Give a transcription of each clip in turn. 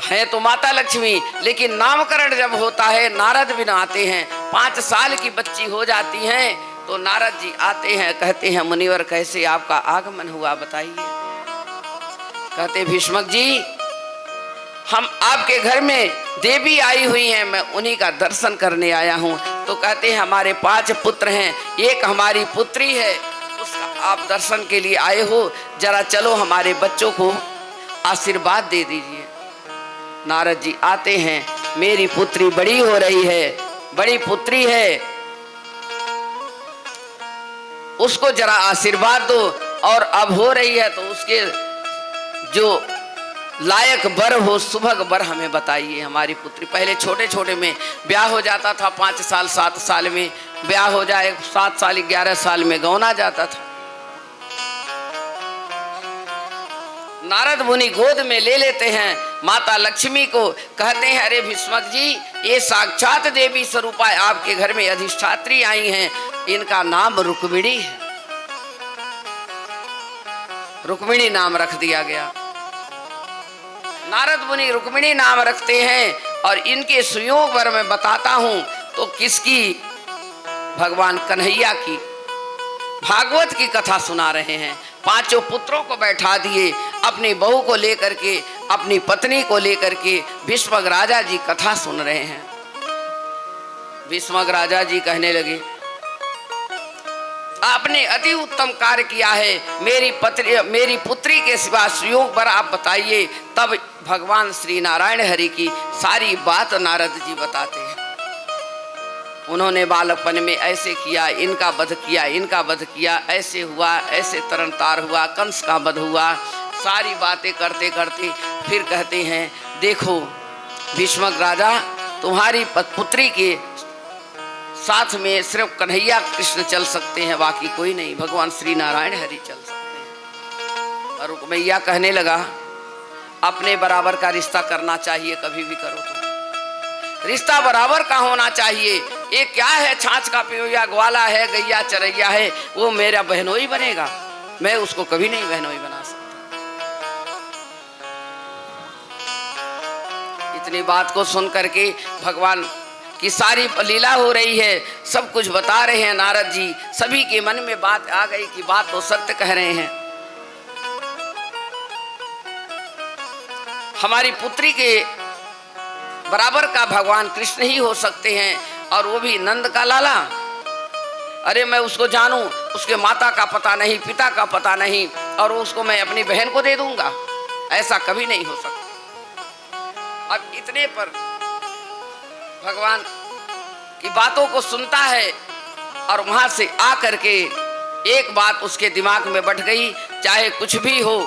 है तो माता लक्ष्मी, लेकिन नामकरण जब होता है नारद भी आते हैं। 5 साल की बच्ची हो जाती हैं तो नारद जी आते हैं, कहते हैं मुनिवर कैसे आपका आगमन हुआ बताइए। कहते भीष्मक जी हम आपके घर में देवी आई हुई हैं, मैं उन्हीं का दर्शन करने आया हूँ। तो कहते हैं हमारे 5 पुत्र हैं, एक हमारी पुत्री है, उसका आप दर्शन के लिए आए हो, जरा चलो हमारे बच्चों को आशीर्वाद दे दीजिए। नारद जी आते हैं, मेरी पुत्री बड़ी हो रही है, बड़ी पुत्री है, उसको जरा आशीर्वाद दो, और अब हो रही है तो उसके जो लायक वर हो, सुभग वर हमें बताइए। हमारी पुत्री पहले छोटे छोटे में ब्याह हो जाता था, 5 साल 7 साल में ब्याह हो जाए, 7 साल 11 साल में गौना जाता था। नारद मुनि गोद में ले लेते हैं माता लक्ष्मी को, कहते हैं अरे भीष्मक जी ये साक्षात देवी स्वरूपा आपके घर में अधिष्ठात्री आई हैं, इनका नाम रुक्मिणी है। रुक्मिणी नाम रख दिया गया। नारद मुनि रुक्मिणी नाम रखते हैं, और इनके सुयोग वर में बताता हूं तो किसकी, भगवान कन्हैया की भागवत की कथा सुना रहे हैं। 5 पुत्रों को बैठा दिए, अपनी बहू को लेकर के, अपनी पत्नी को लेकर के भीष्मक राजा जी कथा सुन रहे हैं। भीष्मक राजा जी कहने लगे आपने अति उत्तम कार्य किया है, मेरी पुत्री के सिवा सुयोग पर आप बताइए। तब भगवान श्री नारायण हरि की सारी बात नारद जी बताते हैं। उन्होंने बालकपन में ऐसे किया, इनका वध किया, इनका वध किया, ऐसे हुआ, ऐसे तरन तार हुआ, कंस का वध हुआ, सारी बातें करते करते फिर कहते हैं देखो भीष्मक राजा, तुम्हारी पुत्री के साथ में सिर्फ कन्हैया कृष्ण चल सकते हैं, बाकी कोई नहीं, भगवान श्री नारायण हरि चल सकते हैं। और रुक्मैया कहने लगा अपने बराबर का रिश्ता करना चाहिए, कभी भी करो तो रिश्ता बराबर का होना चाहिए। ये क्या है, छाछ का पियोया ग्वाला है, गैया चरैया है, वो मेरा बहनोई बनेगा, मैं उसको कभी नहीं बहनोई बना सकता। इतनी बात को सुन करके भगवान की सारी लीला हो रही है, सब कुछ बता रहे हैं नारद जी। सभी के मन में बात आ गई कि बात तो सत्य कह रहे हैं, हमारी पुत्री के बराबर का भगवान कृष्ण ही हो सकते हैं, और वो भी नंद का लाला। अरे मैं उसको जानूं, उसके माता का पता नहीं, पिता का पता नहीं, और उसको मैं अपनी बहन को दे दूंगा, ऐसा कभी नहीं हो सकता। अब इतने पर भगवान की बातों को सुनता है, और वहां से आ करके एक बात उसके दिमाग में बैठ गई, चाहे कुछ भी हो,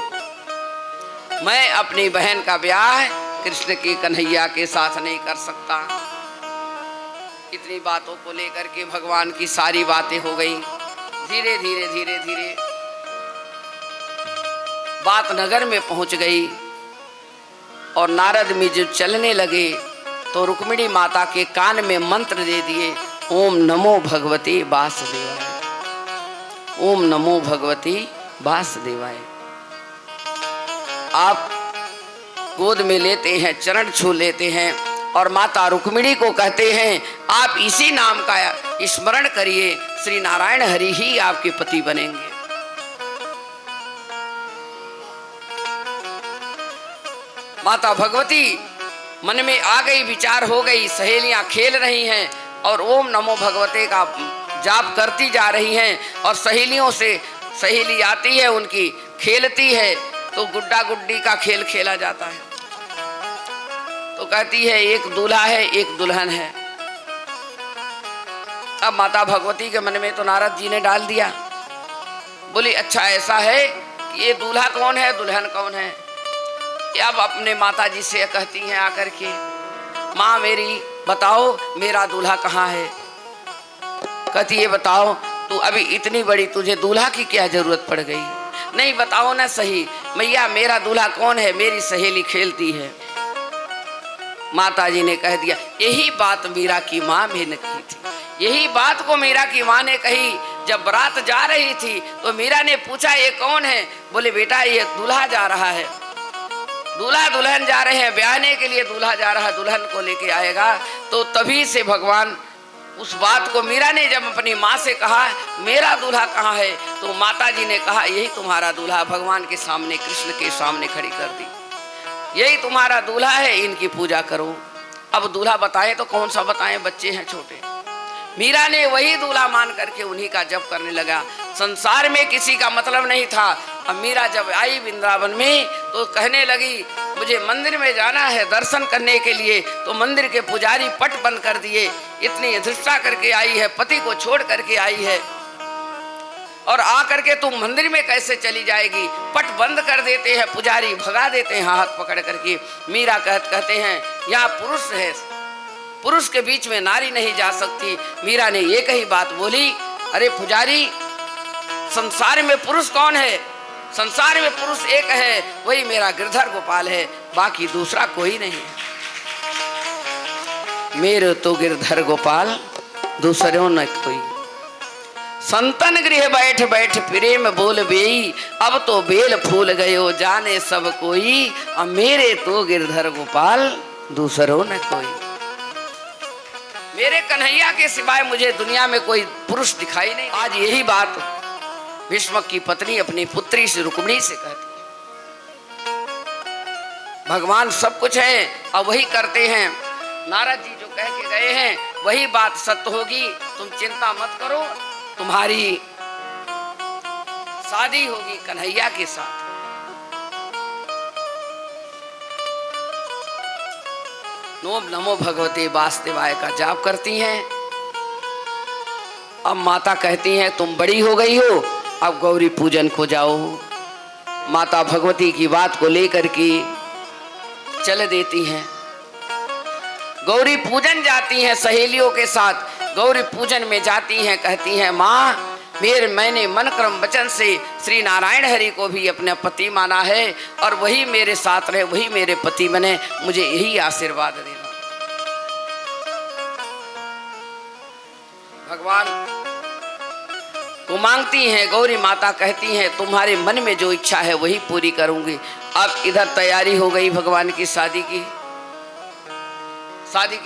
मैं अपनी बहन का ब्याह कृष्ण की कन्हैया के साथ नहीं कर सकता। इतनी बातों को लेकर के भगवान की सारी बातें हो गई। धीरे धीरे धीरे धीरे बात नगर में पहुंच गई, और नारद में जो चलने लगे तो रुक्मिणी माता के कान में मंत्र दे दिए, ओम नमो भगवती वासुदेवाय, ओम नमो भगवती वासुदेवाय। आप गोद में लेते हैं, चरण छू लेते हैं, और माता रुक्मिणी को कहते हैं आप इसी नाम का स्मरण करिए, श्री नारायण हरि ही आपके पति बनेंगे। माता भगवती मन में आ गई, विचार हो गई, सहेलियां खेल रही हैं और ओम नमो भगवते का जाप करती जा रही हैं, और सहेलियों से सहेली आती है उनकी, खेलती है, तो गुड्डा गुड्डी का खेल खेला जाता है। तो कहती है एक दूल्हा है, एक दुल्हन है। अब माता भगवती के मन में तो नारद जी ने डाल दिया, बोली अच्छा ऐसा है कि ये दूल्हा कौन है, दुल्हन कौन है। अब अपने माता जी से कहती हैं आकर के, माँ मेरी बताओ मेरा दूल्हा कहाँ है। कहती है बताओ तू अभी इतनी बड़ी, तुझे दूल्हा की क्या जरूरत पड़ गई, नहीं बताओ ना सही मैया मेरा दूल्हा कौन है, मेरी सहेली खेलती है। माता जी ने कह दिया यही बात मीरा की माँ भी ने की थी, यही बात को मीरा की माँ ने कही। जब बारात जा रही थी तो मीरा ने पूछा ये कौन है, बोले बेटा ये दूल्हा जा रहा है। दूल्हा दुल्हन जा रहे हैं ब्याहने के लिए, दूल्हा जा रहा दुल्हन को लेके आएगा। तो तभी से भगवान उस बात को मीरा ने जब अपनी माँ से कहा मेरा दूल्हा कहाँ है, तो माता जी ने कहा यही तुम्हारा दूल्हा। भगवान के सामने, कृष्ण के सामने खड़ी कर दी, यही तुम्हारा दूल्हा है, इनकी पूजा करो। अब दूल्हा बताए तो कौन सा बताएं, बच्चे हैं छोटे। मीरा ने वही दूल्हा मान करके उन्हीं का जप करने लगा। संसार में किसी का मतलब नहीं था। अब मीरा जब आई वृंदावन में तो कहने लगी मुझे मंदिर में जाना है दर्शन करने के लिए। तो मंदिर के पुजारी पट बंद कर दिए। इतनी धृष्टा करके आई है, पति को छोड़ करके आई है और आकर के तुम मंदिर में कैसे चली जाएगी। पट बंद कर देते हैं पुजारी, भगा देते हैं हाथ पकड़ करके। मीरा कहते हैं यहाँ पुरुष है, पुरुष के बीच में नारी नहीं जा सकती। मीरा ने एक ही बात बोली, अरे पुजारी संसार में पुरुष कौन है, संसार में पुरुष एक है, वही मेरा गिरधर गोपाल है, बाकी दूसरा कोई नहीं है। मेरे तो गिरधर गोपाल दूसरों न कोई। संतन गृह बैठ बैठ प्रेम बोल बेई, अब तो बेल फूल गयो जाने सब कोई। अब मेरे तो गिरधर गोपाल दूसरों न कोई। मेरे कन्हैया के सिवाय मुझे दुनिया में कोई पुरुष दिखाई नहीं। आज यही बात भीष्म की पत्नी अपनी पुत्री से रुक्मिणी से कहती है। भगवान सब कुछ है और वही करते हैं। नारद जी जो कह के गए हैं वही बात सत्य होगी, तुम चिंता मत करो, तुम्हारी शादी होगी कन्हैया के साथ। ओम नमो भगवते वासुदेवाय का जाप करती हैं। अब माता कहती हैं तुम बड़ी हो गई हो, अब गौरी पूजन को जाओ। माता भगवती की बात को लेकर के चल देती हैं। गौरी पूजन जाती हैं सहेलियों के साथ। गौरी पूजन में जाती हैं, कहती हैं माँ मैंने मन क्रम वचन से श्री नारायण हरि को भी अपने पति माना है और वही मेरे साथ रहे, वही मेरे पति बने, मुझे यही आशीर्वाद देना। भगवान वो मांगती हैं, गौरी माता कहती हैं तुम्हारे मन में जो इच्छा है वही पूरी करूंगी। अब इधर तैयारी हो गई भगवान की शादी की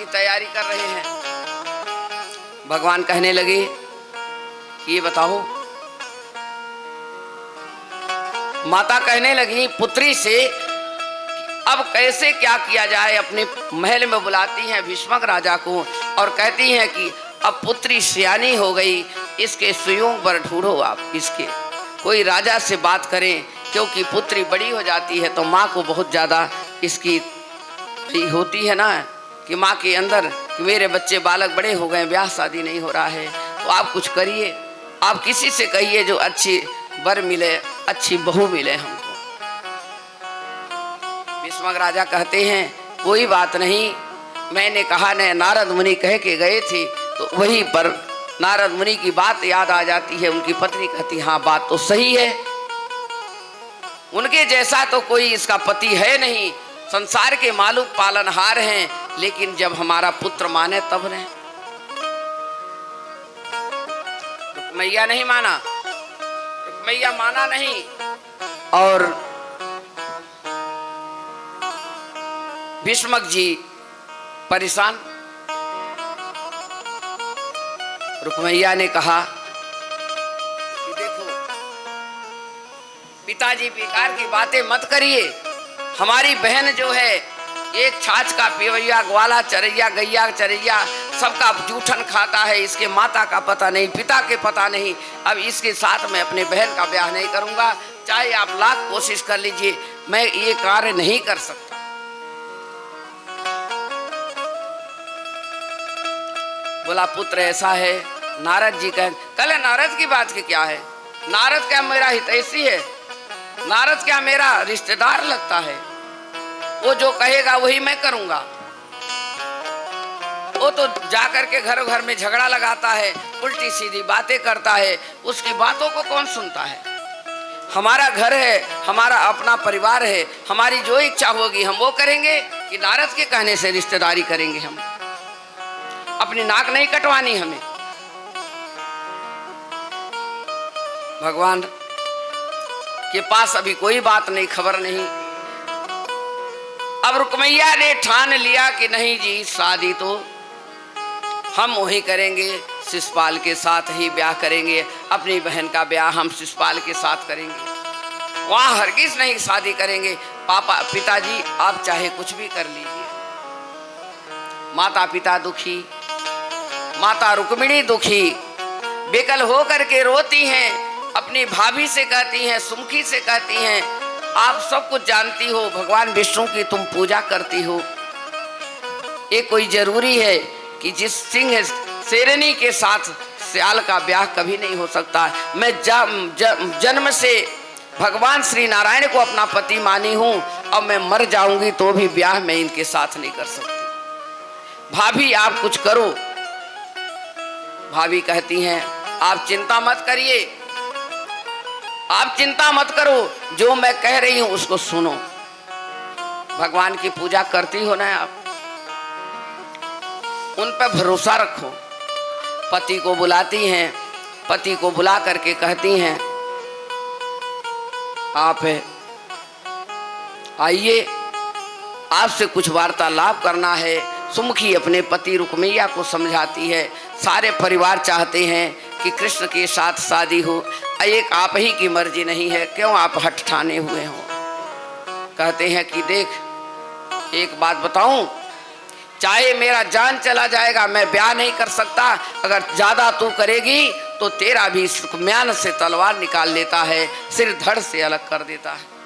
तैयारी कर रहे हैं। भगवान कहने लगे कि ये बताओ, माता कहने लगी पुत्री से अब कैसे क्या किया जाए। अपने महल में बुलाती हैं भीष्मक राजा को और कहती हैं कि अब पुत्री सियानी हो गई, इसके सुयोग पर ढूंढो आप, इसके कोई राजा से बात करें, क्योंकि पुत्री बड़ी हो जाती है तो माँ को बहुत ज़्यादा इसकी होती है ना कि माँ के अंदर कि मेरे बच्चे बालक बड़े हो गए, ब्याह शादी नहीं हो रहा है, तो आप कुछ करिए, आप किसी से कहिए जो अच्छी वर मिले, अच्छी बहू मिले हमको। भीष्मक राजा कहते हैं कोई बात नहीं, मैंने कहा न नारद मुनि कह के गए थे, तो वहीं पर नारद मुनि की बात याद आ जाती है। उनकी पत्नी कहती हाँ बात तो सही है, उनके जैसा तो कोई इसका पति है नहीं, संसार के मालूम पालनहार हैं, लेकिन जब हमारा पुत्र माने तब नहीं। रुक्मैया नहीं माना, रुक्मैया माना नहीं और भीष्मक जी परेशान। रुक्मैया ने कहा कि देखो पिताजी बेकार की बातें मत करिए, हमारी बहन जो है एक छाछ का पिवैया, ग्वाला चरैया, गैया चरैया, सबका जूठन खाता है, इसके माता का पता नहीं, पिता के पता नहीं। अब इसके साथ मैं अपने बहन का ब्याह नहीं करूंगा, चाहे आप लाख कोशिश कर लीजिए, मैं ये कार्य नहीं कर सकता। बोला पुत्र ऐसा है। नारद जी कह कल नारद की बात की क्या है, नारद क्या मेरा हितैषी है, नारद क्या मेरा रिश्तेदार लगता है, वो जो कहेगा वही मैं करूंगा। वो तो जाकर के घर घर में झगड़ा लगाता है, उल्टी सीधी बातें करता है, उसकी बातों को कौन सुनता है। हमारा घर है, हमारा अपना परिवार है, हमारी जो इच्छा होगी हम वो करेंगे कि नारद के कहने से रिश्तेदारी करेंगे। हम अपनी नाक नहीं कटवानी हमें। भगवान के पास अभी कोई बात नहीं, खबर नहीं। अब रुकमैया ने ठान लिया कि नहीं जी, शादी तो हम वही करेंगे, शिषपाल के साथ ही ब्याह करेंगे, अपनी बहन का ब्याह हम शिषपाल के साथ करेंगे, वहां हरगिज नहीं शादी करेंगे। पापा पिताजी आप चाहे कुछ भी कर लीजिए। माता पिता दुखी, माता रुक्मिणी दुखी, बेकल हो करके रोती हैं, अपनी भाभी से कहती हैं, सुमुखी से कहती हैं, आप सब कुछ जानती हो, भगवान विष्णु की तुम पूजा करती हो, ये कोई जरूरी है कि जिस सिंह शेरनी के साथ सियाल का ब्याह कभी नहीं हो सकता। मैं जन्म से भगवान श्री नारायण को अपना पति मानी हूं, अब मैं मर जाऊंगी तो भी ब्याह मैं इनके साथ नहीं कर सकती। भाभी आप कुछ करो। भाभी कहती हैं, आप चिंता मत करिए, आप चिंता मत करो, जो मैं कह रही हूं उसको सुनो। भगवान की पूजा करती हो ना आप, उन पर भरोसा रखो। पति को बुलाती हैं, पति को बुला करके कहती हैं, आप आइए, आपसे कुछ वार्तालाप करना है। सुमुखी अपने पति रुक्मैया को समझाती है, सारे परिवार चाहते हैं कि कृष्ण के साथ शादी हो, एक आप ही की मर्जी नहीं है, क्यों आप हठ ठाने हुए हो। कहते हैं कि देख एक बात बताऊं, चाहे मेरा जान चला जाएगा मैं ब्याह नहीं कर सकता, अगर ज्यादा तू करेगी तो तेरा भी म्यान से तलवार निकाल लेता है, सिर धड़ से अलग कर देता है।